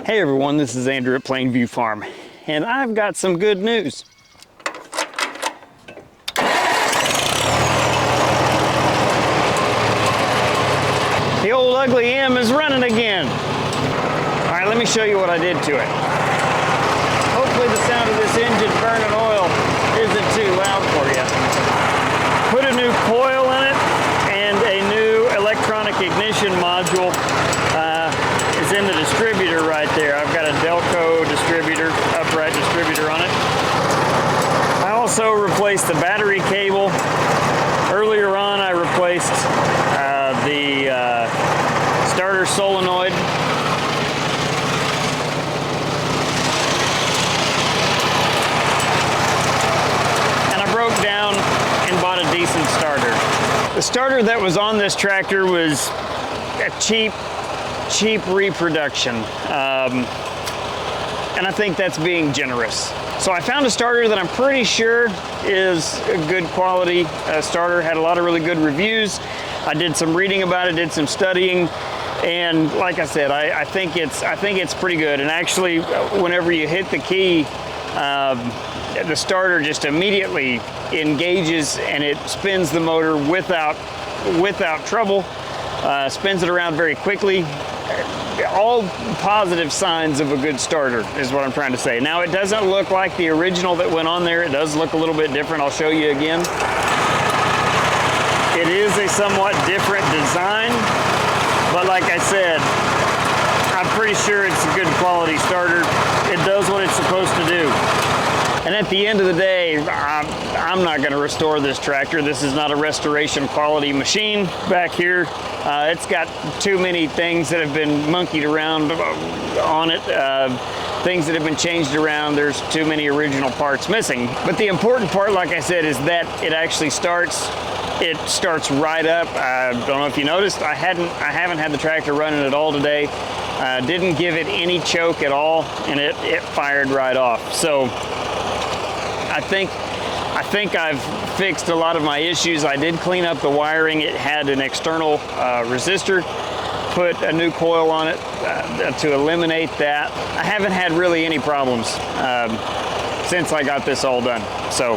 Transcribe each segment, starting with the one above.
Hey everyone, this is Andrew at Plainview Farm, and I've got some good news. The old ugly M is running again. All right, let me show you what I did to it. Hopefully the sound of this engine burning oil isn't too loud for you. Put a new coil in it and a new electronic ignition module. It's in the distributor right there. I've got a Delco distributor, upright distributor on it. I also replaced the battery cable. Earlier on, I replaced the starter solenoid. And I broke down and bought a decent starter. The starter that was on this tractor was a cheap reproduction, and I think that's being generous. So I found a starter that I'm pretty sure is a good quality starter. Had a lot of really good reviews. I did some reading about it, did some studying, and like I said, I think it's pretty good. And actually, whenever you hit the key, the starter just immediately engages and it spins the motor without trouble. Spins it around very quickly. All positive signs of a good starter is what I'm trying to say. Now, it doesn't look like the original that went on there. It does look a little bit different. I'll show you again. It is a somewhat different design, but like I said, I'm pretty sure it's a good quality starter. It does what it's supposed to do. And at the end of the day, I'm not going to restore this tractor. This is not a restoration quality machine back here. It's got too many things that have been monkeyed around on it, things that have been changed around. There's too many original parts missing. But the important part, like I said, is that it actually starts. It starts right up. I don't know if you noticed, I haven't had the tractor running at all today. Didn't give it any choke at all, and it fired right off. So I think I've fixed a lot of my issues. I did clean up the wiring. It had an external resistor. Put a new coil on it to eliminate that. I haven't had really any problems since I got this all done. So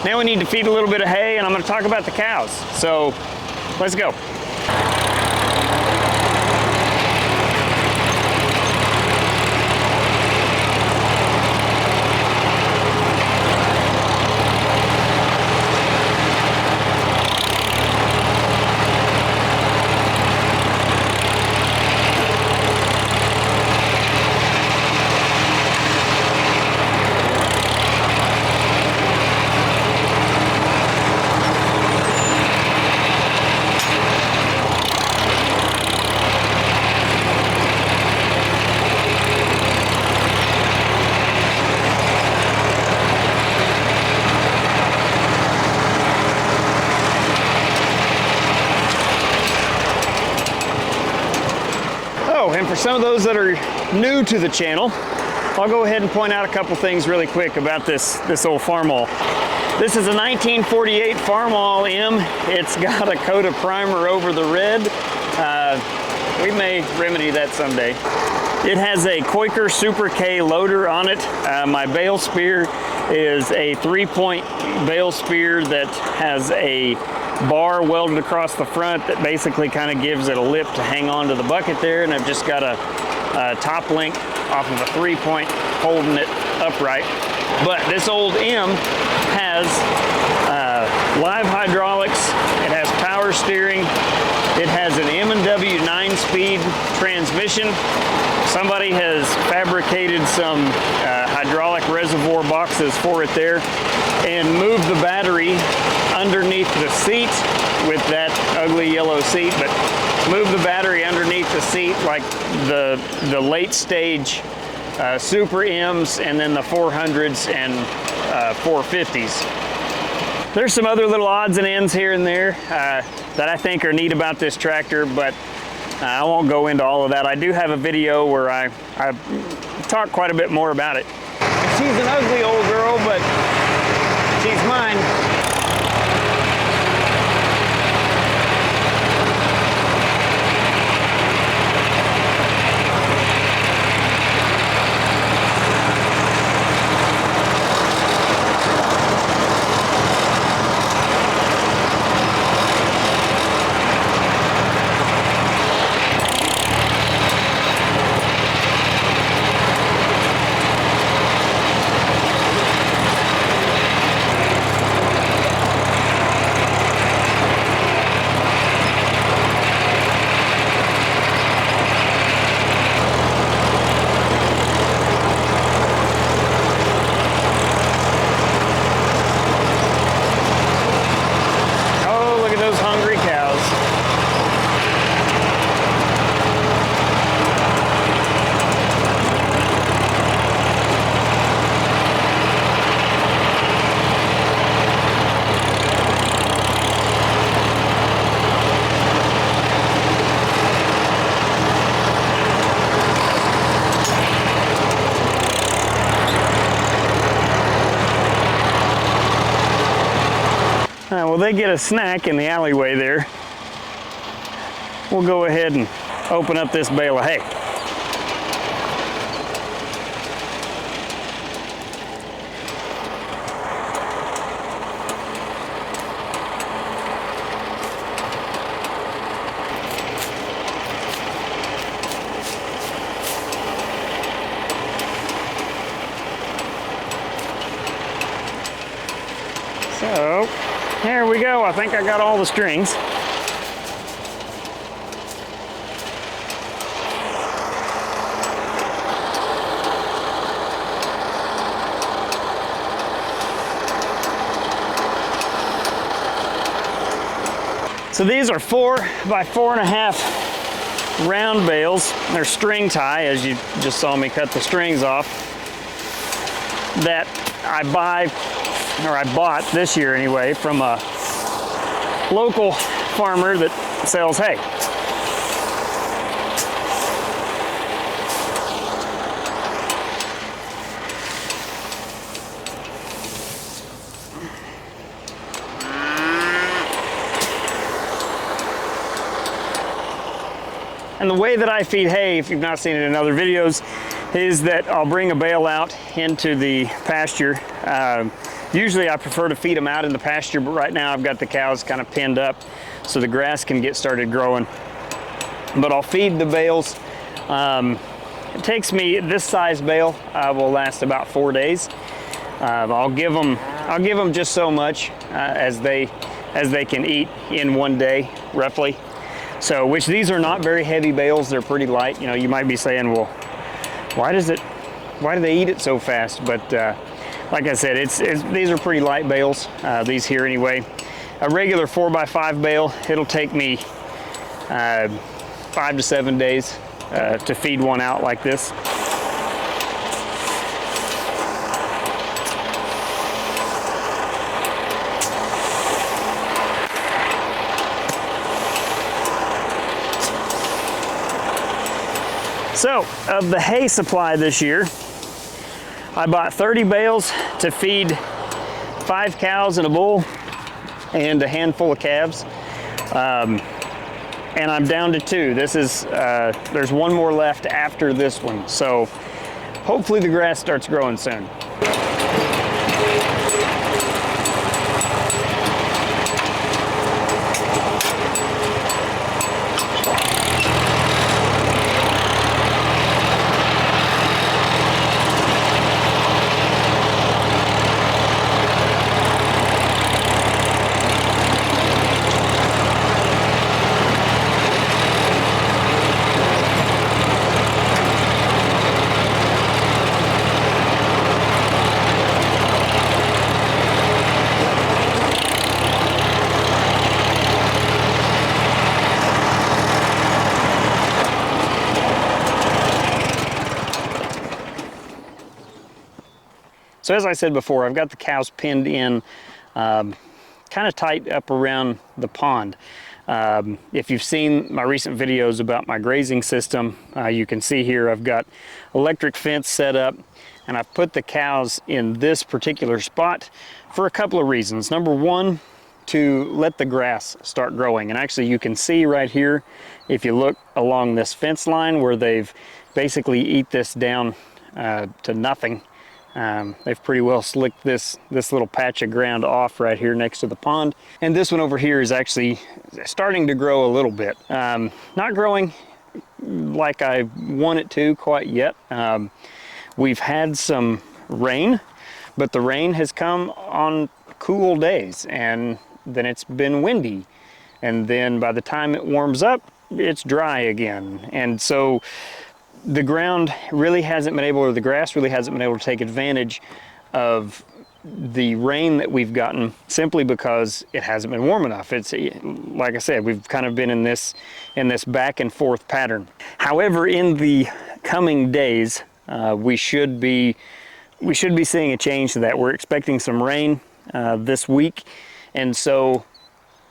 now we need to feed a little bit of hay, and I'm going to talk about the cows. So let's go. And for some of those that are new to the channel, I'll go ahead and point out a couple things really quick about this old Farmall. This is a 1948 Farmall M. It's got a coat of primer over the red. We may remedy that someday. It has a Quaker Super K loader on it. My bale spear is a 3-point bale spear that has a bar welded across the front that basically kind of gives it a lip to hang on to the bucket there, and I've just got a top link off of a 3-point holding it upright. But this old M has live hydraulics, it has power steering, it has an M&W 9-speed transmission. Somebody has fabricated some hydraulic reservoir boxes for it there and moved the battery underneath the seat with that ugly yellow seat, but move the battery underneath the seat like the late stage Super M's and then the 400s and 450s. There's some other little odds and ends here and there that I think are neat about this tractor, but I won't go into all of that. I do have a video where I talk quite a bit more about it. She's an ugly old girl, but she's mine. Now, will they get a snack in the alleyway there? We'll go ahead and open up this bale of hay. So, there we go. I think I got all the strings. So these are 4 by 4.5 round bales. They're string tie, as you just saw me cut the strings off, that I bought this year anyway from a local farmer that sells hay. And the way that I feed hay, if you've not seen it in other videos, is that I'll bring a bale out into the pasture. Usually I prefer to feed them out in the pasture, but right now I've got the cows kind of pinned up so the grass can get started growing. But I'll feed the bales. It takes me, this size bale will last about 4 days. I'll give them just so much as they can eat in 1 day, roughly. So, which these are not very heavy bales, they're pretty light. You know, you might be saying, well, why do they eat it so fast? But like I said, these are pretty light bales, these here anyway. A regular 4 by 5 bale, it'll take me 5 to 7 days to feed one out like this. So, of the hay supply this year, I bought 30 bales to feed 5 cows and a bull and a handful of calves. And I'm down to 2. This is, there's 1 more left after this one. So, hopefully the grass starts growing soon. So as I said before, I've got the cows pinned in kind of tight up around the pond. If you've seen my recent videos about my grazing system, you can see here I've got electric fence set up, and I've put the cows in this particular spot for a couple of reasons. Number one, to let the grass start growing. And actually you can see right here, if you look along this fence line where they've basically eat this down to nothing. They've pretty well slicked this little patch of ground off right here next to the pond. And this one over here is actually starting to grow a little bit. Not growing like I want it to quite yet. We've had some rain, but the rain has come on cool days, and then it's been windy. And then by the time it warms up, it's dry again. And so the ground really hasn't been able, or the grass really hasn't been able to take advantage of the rain that we've gotten, simply because it hasn't been warm enough. It's, like I said, we've kind of been in this back and forth pattern. However, in the coming days, we should be seeing a change to that. We're expecting some rain this week, and so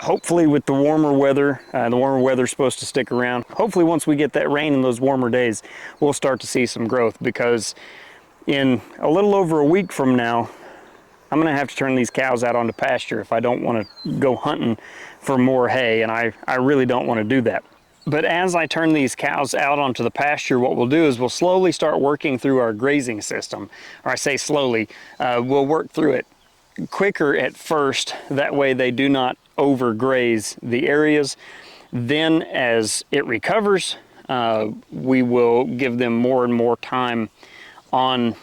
hopefully with the warmer weather is supposed to stick around. Hopefully once we get that rain in those warmer days, we'll start to see some growth, because in a little over a week from now, I'm gonna have to turn these cows out onto pasture if I don't want to go hunting for more hay, and I really don't want to do that. But as I turn these cows out onto the pasture, what we'll do is we'll slowly start working through our grazing system. Or I say slowly, we'll work through it quicker at first, that way they do not overgraze the areas. Then as it recovers, we will give them more and more time on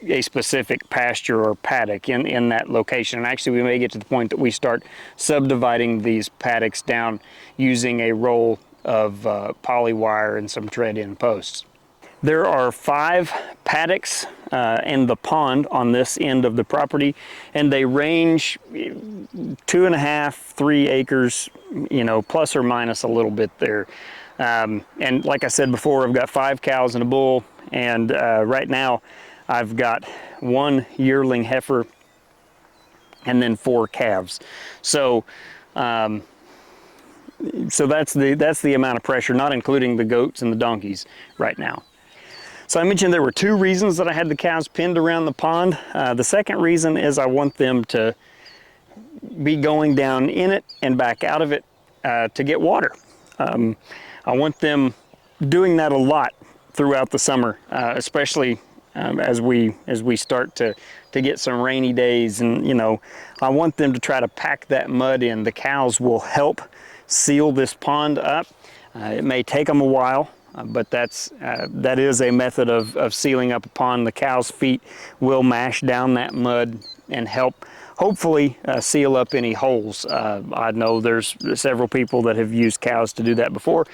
a specific pasture or paddock in that location. And actually we may get to the point that we start subdividing these paddocks down using a roll of poly wire and some tread-in posts. There are 5 paddocks in the pond on this end of the property, and they range 2.5, 3 acres, you know, plus or minus a little bit there. And like I said before, I've got 5 cows and a bull, and right now I've got 1 yearling heifer and then 4 calves. So so that's the amount of pressure, not including the goats and the donkeys right now. So I mentioned there were 2 reasons that I had the cows pinned around the pond. The second reason is I want them to be going down in it and back out of it to get water. I want them doing that a lot throughout the summer, especially as we start to get some rainy days, and you know, I want them to try to pack that mud in. The cows will help seal this pond up. It may take them a while, but that is a method of sealing up a pond. The cow's feet will mash down that mud and help hopefully seal up any holes. I know there's several people that have used cows to do that before.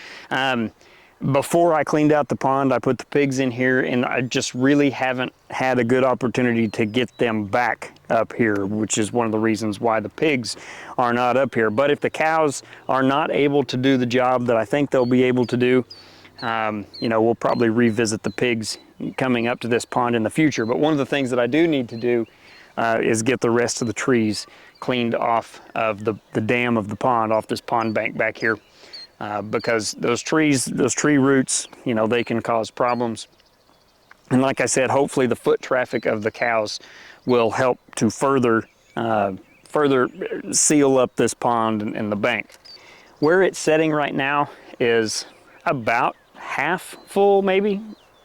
Before I cleaned out the pond, I put the pigs in here, and I just really haven't had a good opportunity to get them back up here, which is one of the reasons why the pigs are not up here. But if the cows are not able to do the job that I think they'll be able to do, you know, we'll probably revisit the pigs coming up to this pond in the future. But one of the things that I do need to do is get the rest of the trees cleaned off of the dam of the pond, off this pond bank back here. Because those tree roots, you know, they can cause problems. And like I said, hopefully the foot traffic of the cows will help to further seal up this pond and the bank. Where it's setting right now is about half full, maybe,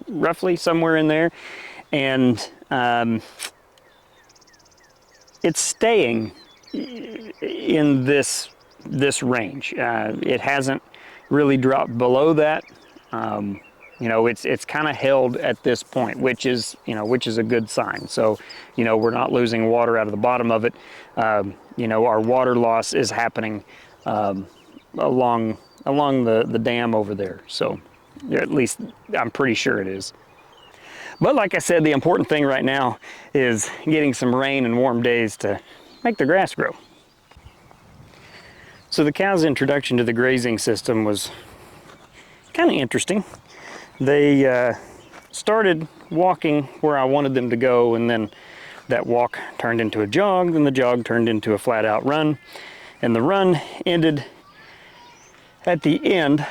roughly somewhere in there. And it's staying in this range. It hasn't really dropped below that. You know, it's kind of held at this point, which is a good sign. So, you know, we're not losing water out of the bottom of it. You know, our water loss is happening along the dam over there. So, at least I'm pretty sure it is. But like I said, the important thing right now is getting some rain and warm days to make the grass grow. So the cows' introduction to the grazing system was kind of interesting. They started walking where I wanted them to go, and then that walk turned into a jog, then the jog turned into a flat-out run, and the run ended at the end,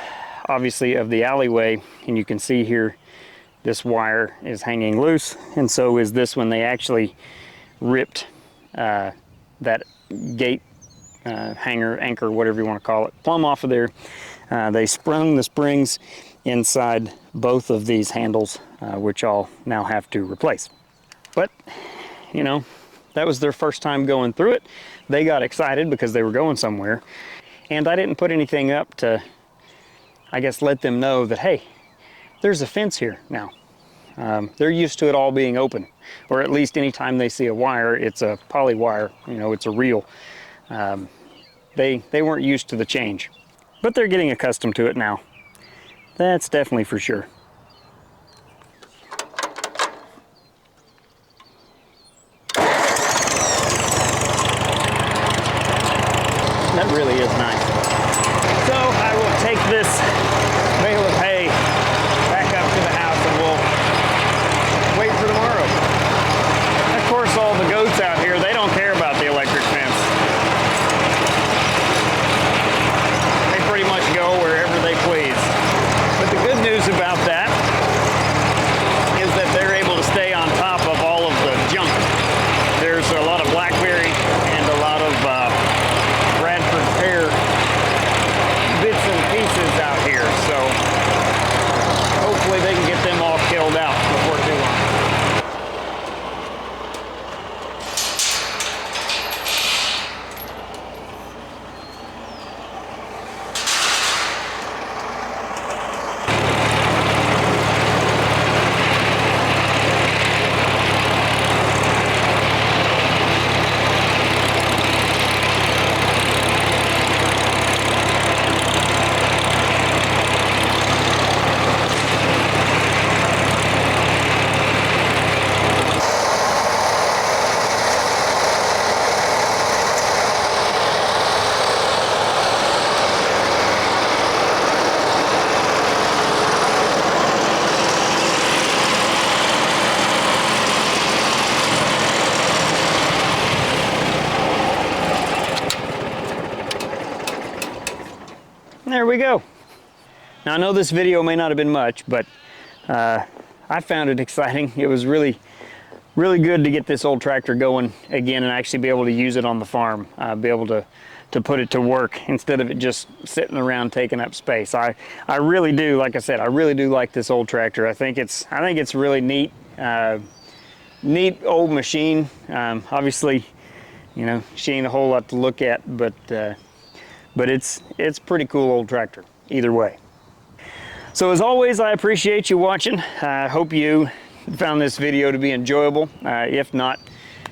obviously, of the alleyway. And you can see here this wire is hanging loose, and so is this one. They actually ripped that gate hanger, anchor, whatever you want to call it, plumb off of there. They sprung the springs inside both of these handles, which I'll now have to replace. But, you know, that was their first time going through it. They got excited because they were going somewhere. And I didn't put anything up to, I guess, let them know that, hey, there's a fence here now. They're used to it all being open, or at least anytime they see a wire, it's a poly wire, you know, it's a reel. They weren't used to the change, but they're getting accustomed to it now. That's definitely for sure. That really is nice. So I will take this bale of hay back up to the house, and we'll wait for tomorrow. Of course, all the goats out here, they don't care about the electric fence. They pretty much go wherever they please. But the good news about that we go. Now I know this video may not have been much, but I found it exciting. It was really good to get this old tractor going again and actually be able to use it on the farm, be able to put it to work instead of it just sitting around taking up space. I really do, like I said, I really do like this old tractor. I think it's really neat, neat old machine. Obviously, you know, she ain't a whole lot to look at, but it's pretty cool old tractor either way. So as always, I appreciate you watching. I hope you found this video to be enjoyable, if not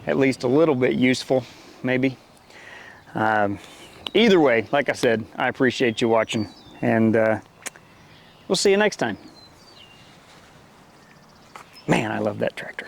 at least a little bit useful, maybe. Either way, like I said, I appreciate you watching, and we'll see you next time. Man, I love that tractor.